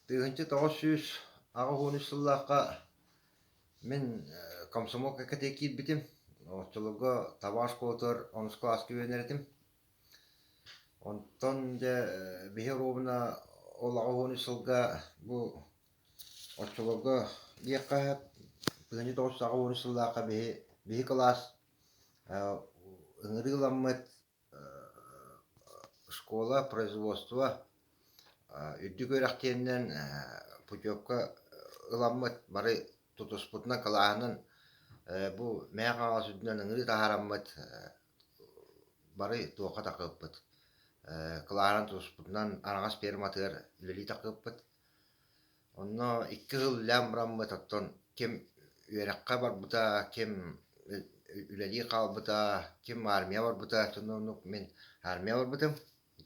1990 мен комсомол какатеки битим. Очолого табаш котор 10 класс күйенердим. Онтон же бихеровна олоҕун ысылга бу очолого лекка 1990 биһи класс ыңырыламмыт школа производства үддүгөрактеннен путевка ыламмыт бары тутуспутна калаанын бу мээга сүдүнөн ыңыры тахараммыт бары туока такыппыт калаанын тутуспутнан араңас перматыр лили такыппыт онно 2 жыл лямбраммыт оттон кем үеракка барбыта кем үлели калбыта кем армия барбыта тоннук мен армия барбытым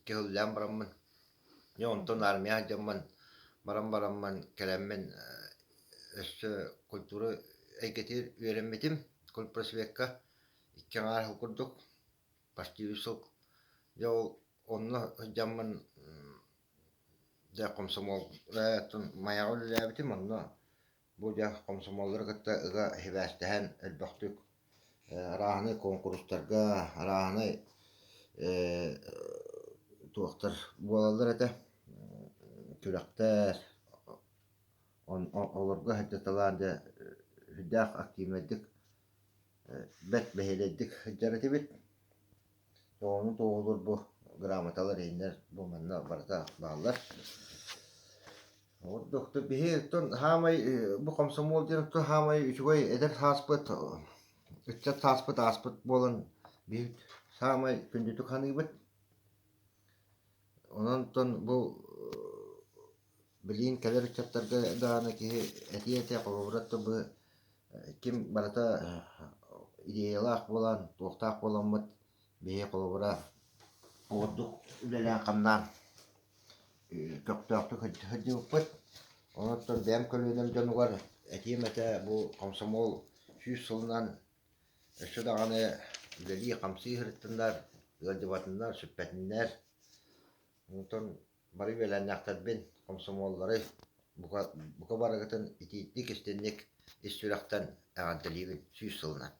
2 жыл лямбраммын не онтон армия жамман барамман келеммен өссө культура эйгетир үйренметим культ просвекка 2 аңар курдук почти 3 жыл жол онно жамман да комсомол тон маяга үлебитим онно бу жа комсомоллар кытта ыга хебастахан элбактык араны конкурстарга араны туактар буалалар эте күрәктәр олорга хәттәләрдә хүдәк активнайдык бәт бәһеледик хәҗәрәтебит тоны тоолор бу грамоталар иннер бу манна барда баллар вот доктор бихетон хамай бу комсомол дирен то хамай үчгөй эдер хаспыт ыччат аспыт болон бит хамай күндүтүк ханыбыт онон бу билин калер ыччаттарга даана ки этиете колобратта бу ким барата идеялах болан токтак боламмыт бие колобра одук үлелен камнан көктөктү хөдүппүт онон бем көлөнөм жонугар этимете бу комсомол 100 жылынан өшөдаганы үлели камсы хырыттындар ылдыбатындар сүппетиннер онон бары беленнактар бен комсомоллары бука барагытын итик истенник истүрактан аганталибин 100 жылынан